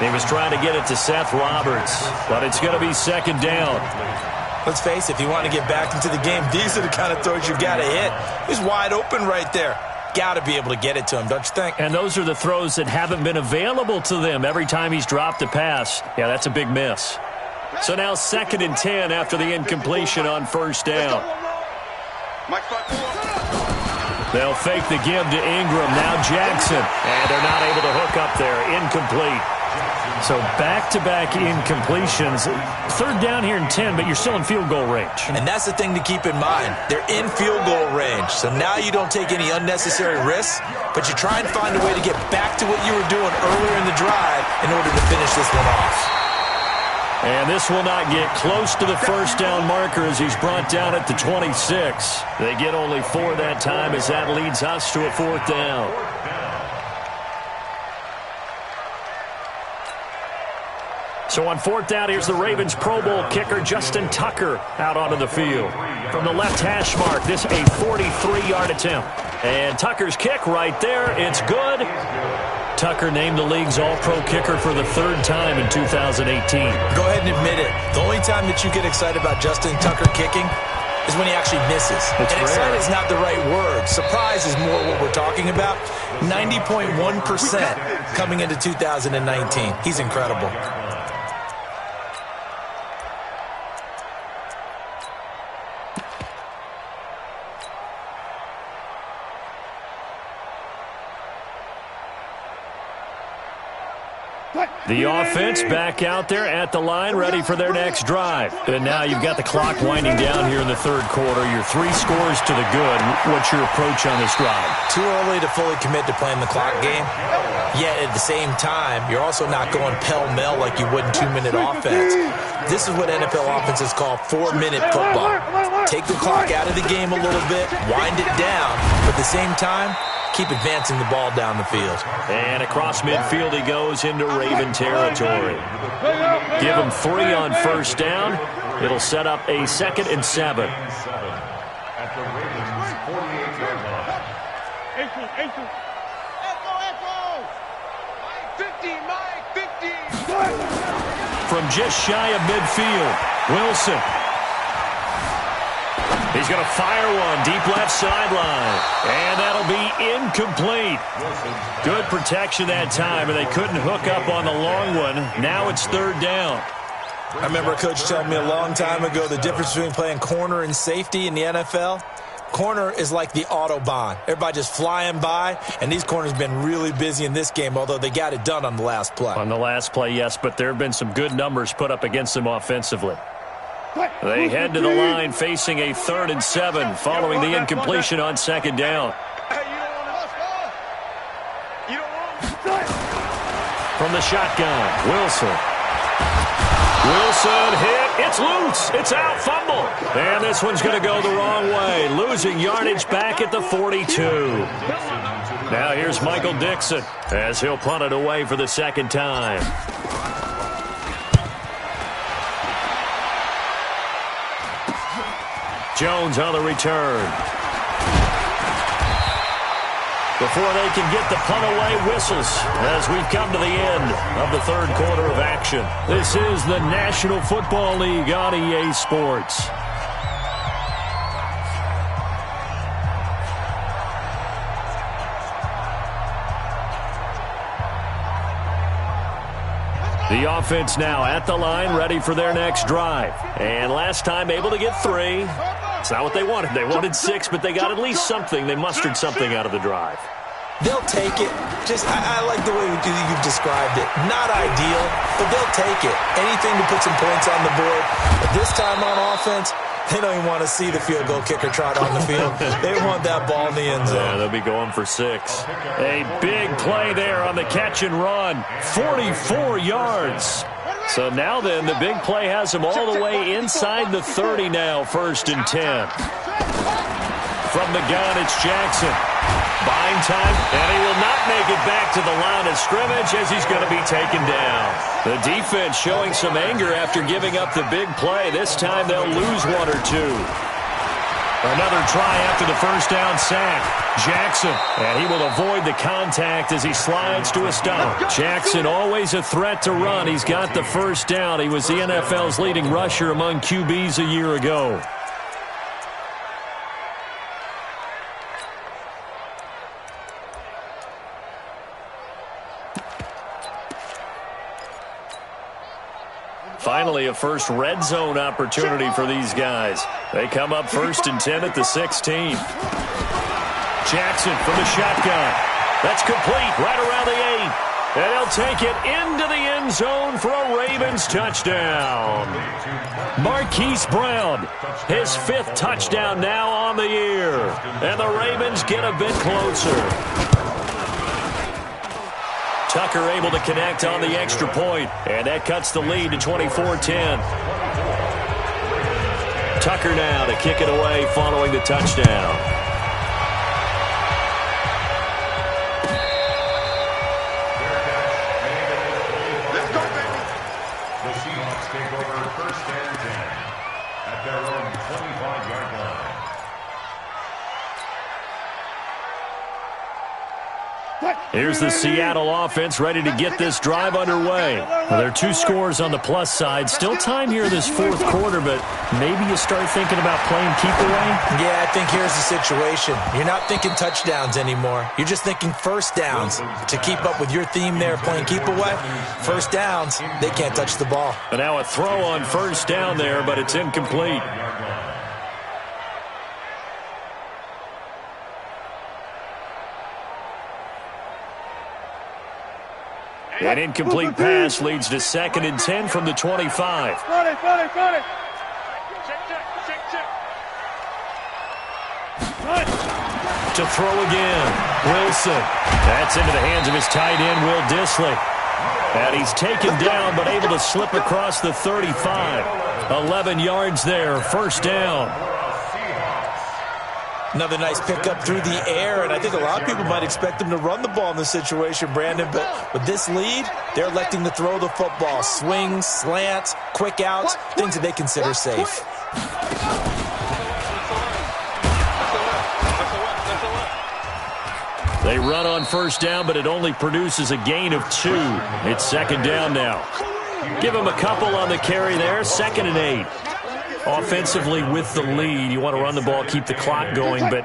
He was trying to get it to Seth Roberts, but it's going to be 2nd down. Let's face it, if you want to get back into the game, these are the kind of throws you got to hit. He's wide open right there. Got to be able to get it to him, don't you think? And those are the throws that haven't been available to them every time he's dropped a pass. Yeah, that's a big miss. So now 2nd and 10 after the incompletion on first down. They'll fake the give to Ingram. Now Jackson. And they're not able to hook up there. Incomplete. So back-to-back incompletions. Third down here in 10, but you're still in field goal range. And that's the thing to keep in mind. They're in field goal range. So now you don't take any unnecessary risks, but you try and find a way to get back to what you were doing earlier in the drive in order to finish this one off. And this will not get close to the first down marker as he's brought down at the 26. They get only 4 that time as that leads us to a 4th down. So on 4th down, here's the Ravens Pro Bowl kicker Justin Tucker out onto the field. From the left hash mark, this a 43-yard attempt. And Tucker's kick right there, it's good. Tucker named the league's all-pro kicker for the 3rd time in 2018. Go ahead and admit it. The only time that you get excited about Justin Tucker kicking is when he actually misses. And excited is not the right word. Surprise is more what we're talking about. 90.1% coming into 2019. He's incredible. The offense back out there at the line, ready for their next drive. And now you've got the clock winding down here in the 3rd quarter. Your 3 scores to the good. What's your approach on this drive? Too early to fully commit to playing the clock game. Yet at the same time, you're also not going pell-mell like you would in 2-minute offense. This is what NFL offenses call 4-minute football. Take the clock out of the game a little bit, wind it down, but at the same time, keep advancing the ball down the field. And across midfield he goes into Raven territory. Give him 3 on 1st down. It'll set up a 2nd and 7. At the Ravens' 48-yard line. 50, Mike, 50. From just shy of midfield, Wilson. He's going to fire one deep left sideline. And that'll be incomplete. Good protection that time, and they couldn't hook up on the long one. Now it's 3rd down. I remember a coach telling me a long time ago the difference between playing corner and safety in the NFL. Corner is like the Autobahn. Everybody just flying by, and these corners have been really busy in this game, although they got it done on the last play. On the last play, yes, but there have been some good numbers put up against them offensively. They head to the line facing a 3rd and 7 following the incompletion on 2nd down. From the shotgun, Wilson. Wilson hit. It's loose. It's out. Fumble. And this one's going to go the wrong way. Losing yardage back at the 42. Now here's Michael Dixon as he'll punt it away for the 2nd time. Jones on the return. Before they can get the punt away, whistles as we've come to the end of the 3rd quarter of action. This is the National Football League on EA Sports. The offense now at the line, ready for their next drive. And last time able to get 3. It's not what they wanted. They wanted 6, but they got at least something. They mustered something out of the drive. They'll take it. I like the way you've described it. Not ideal, but they'll take it. Anything to put some points on the board. But this time on offense, they don't even want to see the field goal kicker trot on the field. They want that ball in the end zone. Yeah, they'll be going for 6. A big play there on the catch and run. 44 yards. So now then, the big play has them all the way inside the 30 now, 1st and 10. From the gun, it's Jackson. Buying time, and he will not make it back to the line of scrimmage as he's going to be taken down. The defense showing some anger after giving up the big play. This time they'll lose 1 or 2. Another try after the 1st down sack. Jackson, and he will avoid the contact as he slides to a stop. Jackson, always a threat to run. He's got the 1st down. He was the NFL's leading rusher among QBs a year ago. Finally, a first red zone opportunity for these guys. They come up 1st and 10 at the 16. Jackson from the shotgun. That's complete right around the 8. And he'll take it into the end zone for a Ravens touchdown. Marquise Brown, his 5th touchdown now on the year. And the Ravens get a bit closer. Tucker able to connect on the extra point, and that cuts the lead to 24-10. Tucker now to kick it away following the touchdown. Here's the Seattle offense ready to get this drive underway. Well, there are 2 scores on the plus side. Still time here this 4th quarter, but maybe you start thinking about playing keep away? Yeah, I think here's the situation. You're not thinking touchdowns anymore. You're just thinking first downs. To keep up with your theme there, playing keep away, first downs, they can't touch the ball. And now a throw on first down there, but it's incomplete. An incomplete pass leads to 2nd and 10 from the 25. To throw again. Wilson. That's into the hands of his tight end, Will Dissly. And he's taken down, but able to slip across the 35. 11 yards there, first down. Another nice pickup through the air, and I think a lot of people might expect them to run the ball in this situation, Brandon, but with this lead, they're electing to throw the football. Swings, slants, quick outs, things that they consider safe. They run on first down, but it only produces a gain of 2. It's 2nd down now. Give him a couple on the carry there, 2nd and 8. Offensively with the lead, you want to run the ball, keep the clock going, but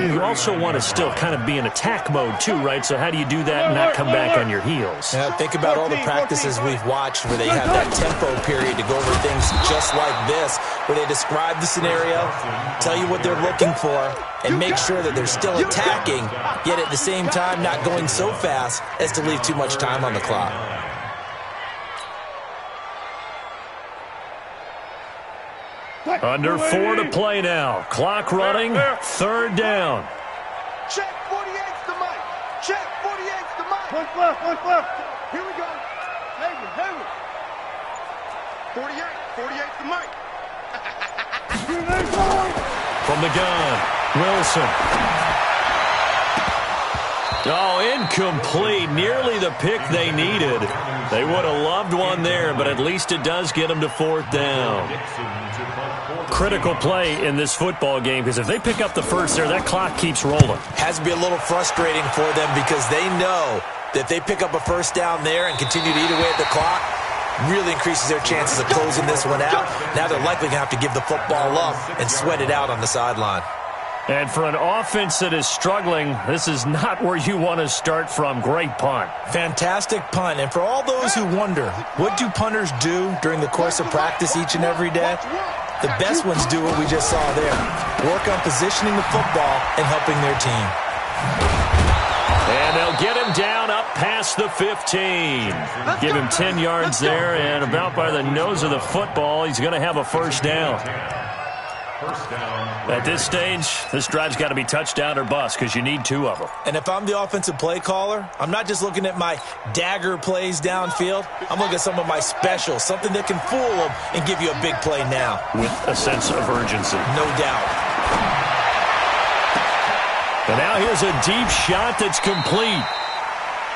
you also want to still kind of be in attack mode too, right? So how do you do that and not come back on your heels? Yeah, think about all the practices we've watched where they have that tempo period to go over things just like this, where they describe the scenario, tell you what they're looking for, and make sure that they're still attacking, yet at the same time not going so fast as to leave too much time on the clock. Under 4 to play now. Clock running. 3rd down. Check 48's the mic. Check 48's the mic. One left. Here we go. Heavy. 48's the mic. From the gun, Wilson. Oh, incomplete. Nearly the pick they needed. They would have loved one there, but at least it does get them to 4th down. Critical play in this football game, because if they pick up the first there, that clock keeps rolling. Has to be a little frustrating for them because they know that if they pick up a first down there and continue to eat away at the clock, really increases their chances of closing this one out. Now they're likely going to have to give the football up and sweat it out on the sideline. And for an offense that is struggling, this is not where you want to start from. Great punt. Fantastic punt. And for all those who wonder, what do punters do during the course of practice each and every day? The best ones do what we just saw there. Work on positioning the football and helping their team. And they'll get him down up past the 15. Give him 10 yards there, and about by the nose of the football, he's going to have a first down. At this stage, this drive's got to be touchdown or bust because you need 2 of them. And if I'm the offensive play caller, I'm not just looking at my dagger plays downfield. I'm looking at some of my specials, something that can fool them and give you a big play now. With a sense of urgency. No doubt. And now here's a deep shot that's complete.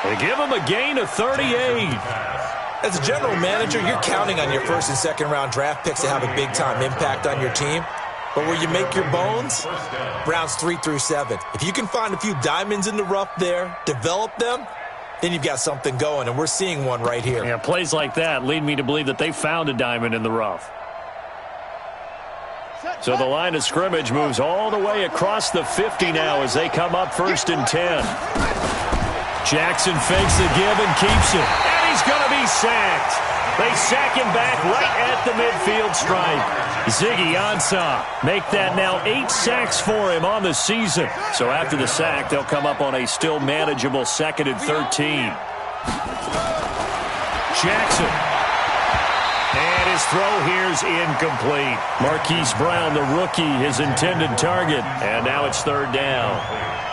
They give him a gain of 38. As a general manager, you're counting on your first and second round draft picks to have a big-time impact on your team. But where you make your bones, rounds 3 through 7. If you can find a few diamonds in the rough there, develop them, then you've got something going, and we're seeing one right here. Yeah, plays like that lead me to believe that they found a diamond in the rough. So the line of scrimmage moves all the way across the 50 now as they come up 1st and 10. Jackson fakes the give and keeps it. And he's going to be sacked. They sack him back right at the midfield stripe. Ziggy Ansah make that now 8 sacks for him on the season. So after the sack, they'll come up on a still manageable 2nd and 13. Jackson. And his throw here's incomplete. Marquise Brown, the rookie, his intended target. And now it's third down.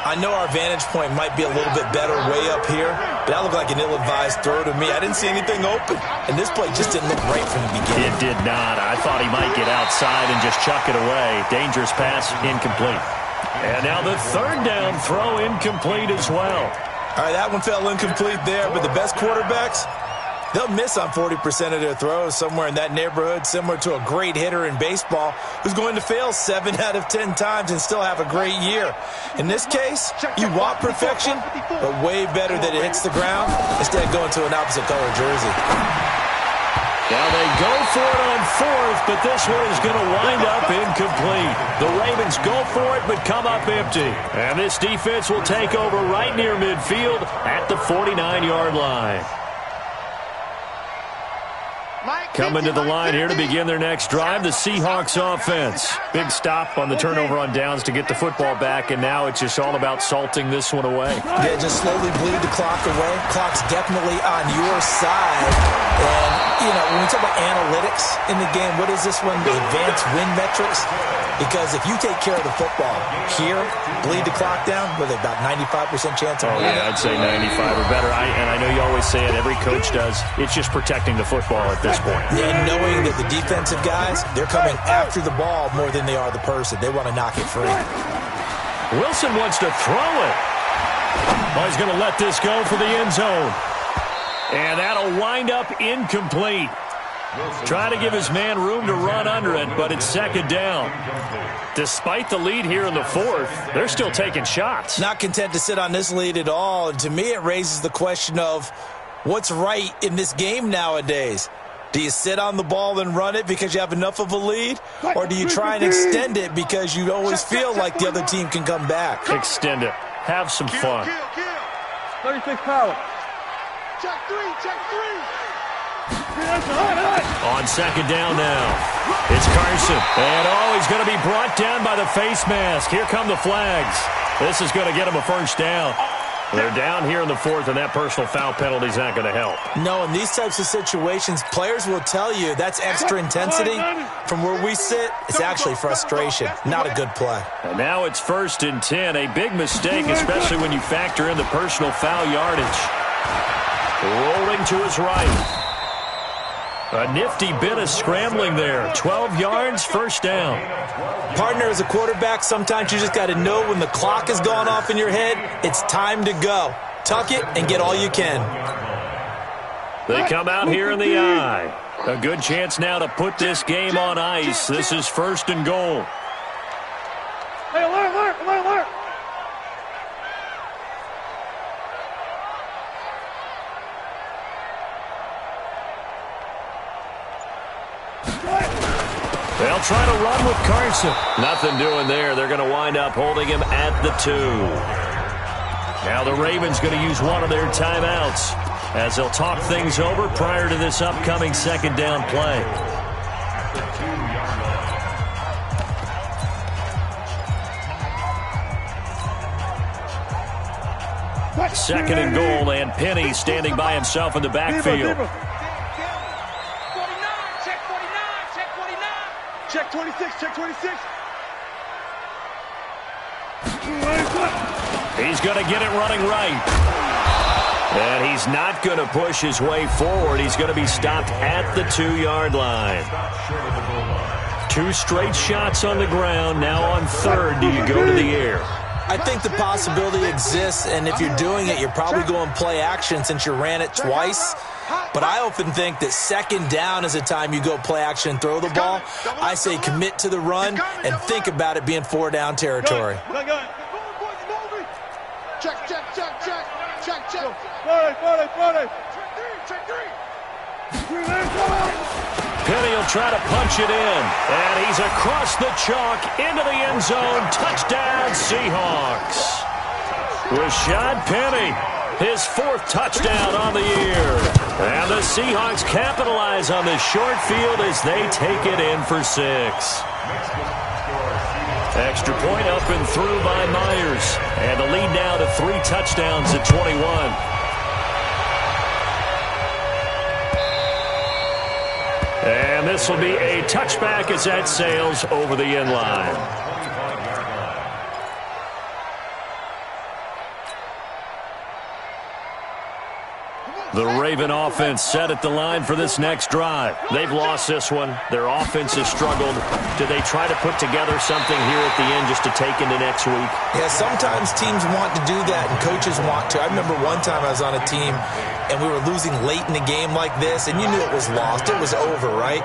I know our vantage point might be a little bit better way up here, but that looked like an ill-advised throw to me. I didn't see anything open, and this play just didn't look right from the beginning. It did not. I thought he might get outside and just chuck it away. Dangerous pass, incomplete. And now the third down throw, incomplete as well. All right, that one fell incomplete there, but the best quarterbacks, they'll miss on 40% of their throws, somewhere in that neighborhood, similar to a great hitter in baseball who's going to fail 7 out of 10 times and still have a great year. In this case, you want perfection, but way better that it hits the ground instead of going to an opposite color jersey. Now they go for it on fourth, but this one is going to wind up incomplete. The Ravens go for it, but come up empty. And this defense will take over right near midfield at the 49-yard line. Coming to the line here to begin their next drive, the Seahawks offense. Big stop on the turnover on downs to get the football back, and now it's just all about salting this one away. Yeah, just slowly bleed the clock away. Clock's definitely on your side. And, you know, when we talk about analytics in the game, what is this one? The advanced win metrics? Because if you take care of the football here, bleed the clock down, with about 95% chance of winning. Yeah, I'd say 95 or better. And I know you always say it, every coach does. It's just protecting the football at this point. And knowing that the defensive guys, they're coming after the ball more than they are the person. They want to knock it free. Wilson wants to throw it. Well, he's going to let this go for the end zone. And that'll wind up incomplete. Try to give his man room to run under it, but it's second down. Despite the lead here in the fourth, they're still taking shots. Not content to sit on this lead at all. And to me, it raises the question of what's right in this game nowadays. Do you sit on the ball and run it because you have enough of a lead? Or do you try and extend it because you always feel like the other team can come back? Extend it. Have some fun. 36 power. Check three, check three. On second down now, it's Carson. And, he's going to be brought down by the face mask. Here come the flags. This is going to get him a first down. They're down here in the fourth, and that personal foul penalty is not going to help. No, in these types of situations, players will tell you that's extra intensity. From where we sit, it's actually frustration, not a good play. And now it's 1st and 10, a big mistake, especially when you factor in the personal foul yardage. Rolling to his right. A nifty bit of scrambling there. 12 yards, first down. Partner, as a quarterback, sometimes you just got to know when the clock has gone off in your head, it's time to go. Tuck it and get all you can. They come out here in the eye. A good chance now to put this game on ice. This is 1st and goal. Hey, alert. They'll try to run with Carson. Nothing doing there. They're going to wind up holding him at the 2. Now the Ravens going to use one of their timeouts as they'll talk things over prior to this upcoming second down play. Second and goal, and Penny standing by himself in the backfield. Check 26, check 26. He's going to get it running right. And he's not going to push his way forward. He's going to be stopped at the 2-yard line. 2 straight shots on the ground. Now on third, do you go to the air? I think the possibility exists, and if you're doing it, you're probably going play action since you ran it twice. But I often think that second down is a time you go play action and throw the ball. I say commit to the run and think about it being 4-down territory. Check. Penny will try to punch it in, and he's across the chalk into the end zone. Touchdown, Seahawks. Rashad Penny, his 4th touchdown on the year. And the Seahawks capitalize on this short field as they take it in for 6. Extra point up and through by Myers. And the lead now to 3 touchdowns at 21. And this will be a touchback as that sails over the end line. The Raven offense set at the line for this next drive. They've lost this one. Their offense has struggled. Do they try to put together something here at the end just to take into next week? Yeah, sometimes teams want to do that and coaches want to. I remember one time I was on a team and we were losing late in a game like this, and you knew it was lost. It was over, right?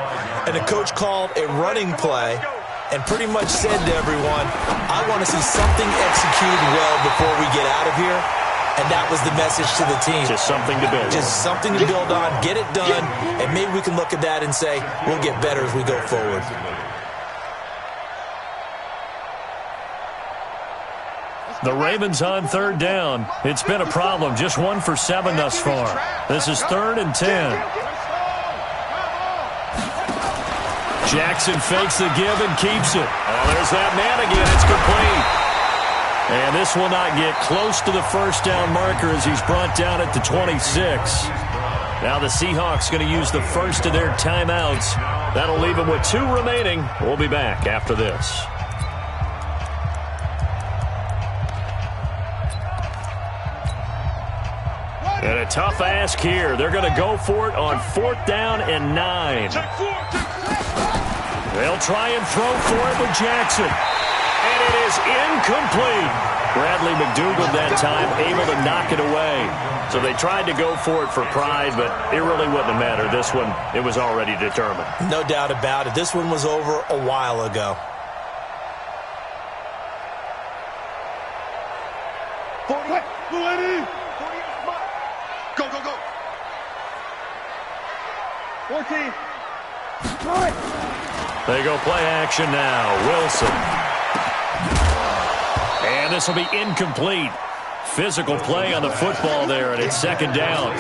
And the coach called a running play and pretty much said to everyone, I want to see something executed well before we get out of here. And that was the message to the team. Just something to build on. Just something to build on, get it done, and maybe we can look at that and say, we'll get better as we go forward. The Ravens on third down. It's been a problem. Just 1 for 7 thus far. This is 3rd and 10. Jackson fakes the give and keeps it. Oh, there's that man again. It's complete. And this will not get close to the first down marker as he's brought down at the 26. Now the Seahawks going to use the first of their timeouts. That'll leave them with 2 remaining. We'll be back after this. And a tough ask here. They're going to go for it on 4th down and 9. They'll try and throw for it with Jackson. And it is incomplete. Bradley McDougald that time able to knock it away. So they tried to go for it for pride, but it really wouldn't have mattered. This one, it was already determined. No doubt about it. This one was over a while ago. Go, go, go. 14. They go play action now. Wilson. And this will be incomplete. Physical play on the football there, and it's 2nd down.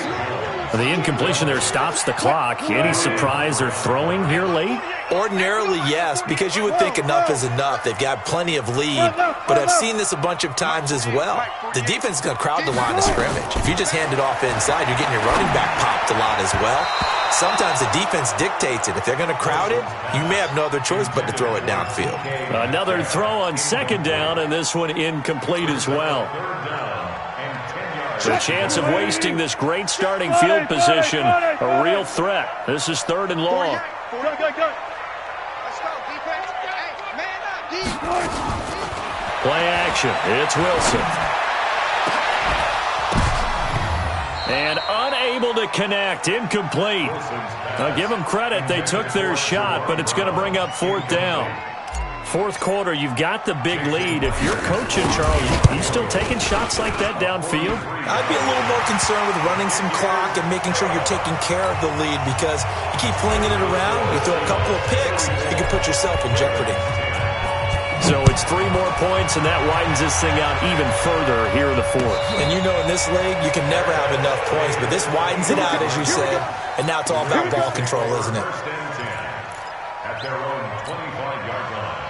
The incompletion there stops the clock. Any surprise they're throwing here late? Ordinarily, yes, because you would think enough is enough. They've got plenty of lead, but I've seen this a bunch of times as well. The defense is going to crowd the line of scrimmage. If you just hand it off inside, you're getting your running back popped a lot as well. Sometimes the defense dictates it. If they're going to crowd it, you may have no other choice but to throw it downfield. Another throw on 2nd down, and this one incomplete as well. The chance of wasting this great starting field position, a real threat. This is 3rd and long. Play action. It's Wilson. And unable to connect. Incomplete. I'll give them credit. They took their shot, but it's going to bring up 4th down. 4th quarter, you've got the big lead. If you're coaching, Charles, you still taking shots like that downfield? I'd be a little more concerned with running some clock and making sure you're taking care of the lead, because you keep flinging it around, you throw a couple of picks, you can put yourself in jeopardy. So it's 3 more points, and that widens this thing out even further here in the 4th. And you know in this league, you can never have enough points, but this widens it out, as you said, and now it's all about ball control, isn't it? At their own 25-yard line.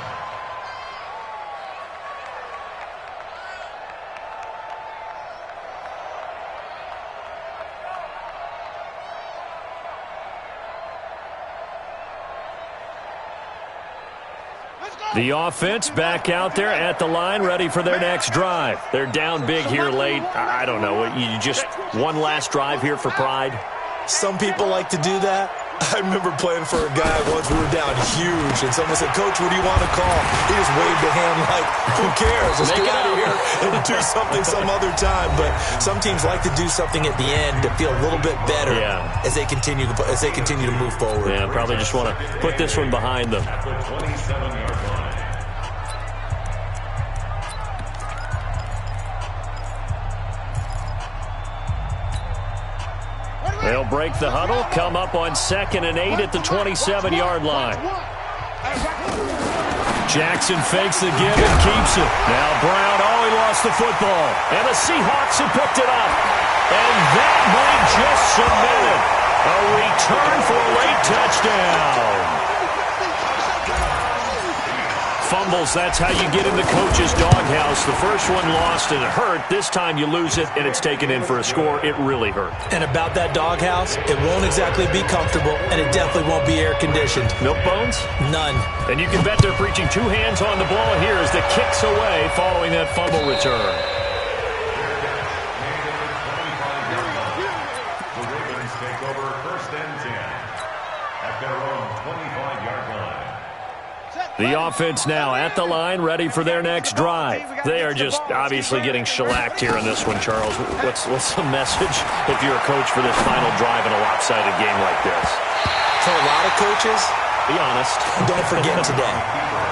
The offense back out there at the line, ready for their next drive. They're down big here late. I don't know. You just one last drive here for pride? Some people like to do that. I remember playing for a guy once. We were down huge, and someone said, Coach, what do you want to call? He just waved a hand like, who cares? Let's get out of here and do something some other time. But some teams like to do something at the end to feel a little bit better as they continue to move forward. Yeah, probably just want to put this one behind them. At the 27-yard line. They'll break the huddle, come up on 2nd and 8 at the 27-yard line. Jackson fakes the give and keeps it. Now Brown, he lost the football. And the Seahawks have picked it up. And that might just cement it. A return for a late touchdown. fumbles, that's how you get in the coach's doghouse. The first one lost and it hurt. This time you lose it and it's taken in for a score. It really hurt. And about that doghouse, it won't exactly be comfortable, and it definitely won't be air-conditioned. Milk bones? None. And you can bet they're preaching 2 hands on the ball here as the kick's away following that fumble return. The Ravens take over 1st and 10 at their own 25-yard line. The offense now at the line, ready for their next drive. They are just obviously getting shellacked here in this one, Charles. What's the message if you're a coach for this final drive in a lopsided game like this? For a lot of coaches, be honest. Don't forget today.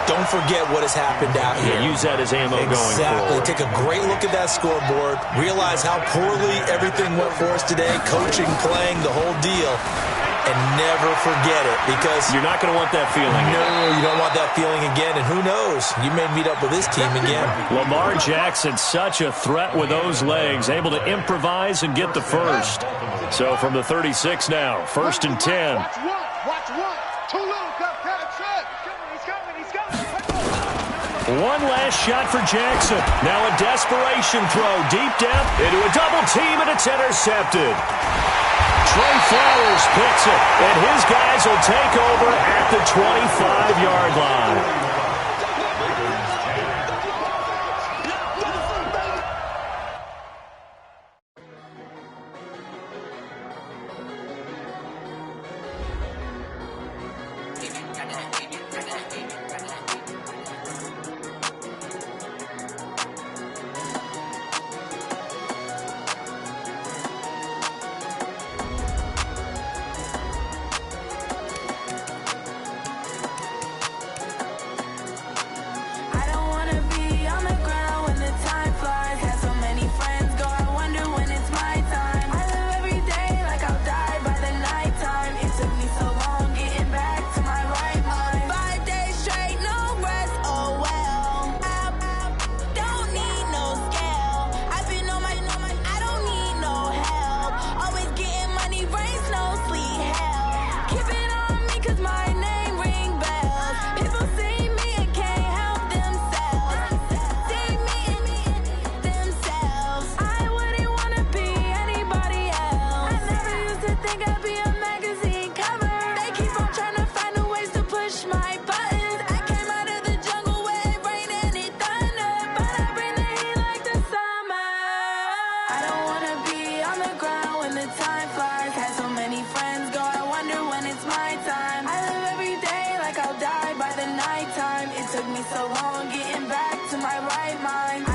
Don't forget what has happened out here. Use that as ammo going forward. Exactly. Take a great look at that scoreboard. Realize how poorly everything went for us today. Coaching, playing, the whole deal. And never forget it, because you're not going to want that feeling again. No, you don't want that feeling again. And who knows? You may meet up with this team again. Lamar Jackson, such a threat with those legs, able to improvise and get the first. So from the 36 now, 1st and 10. Watch one. Too little, catch it. He's coming. One last shot for Jackson. Now a desperation throw deep down into a double team, and it's intercepted. Trey Flowers picks it, and his guys will take over at the 25-yard line. It took me so long getting back to my right mind.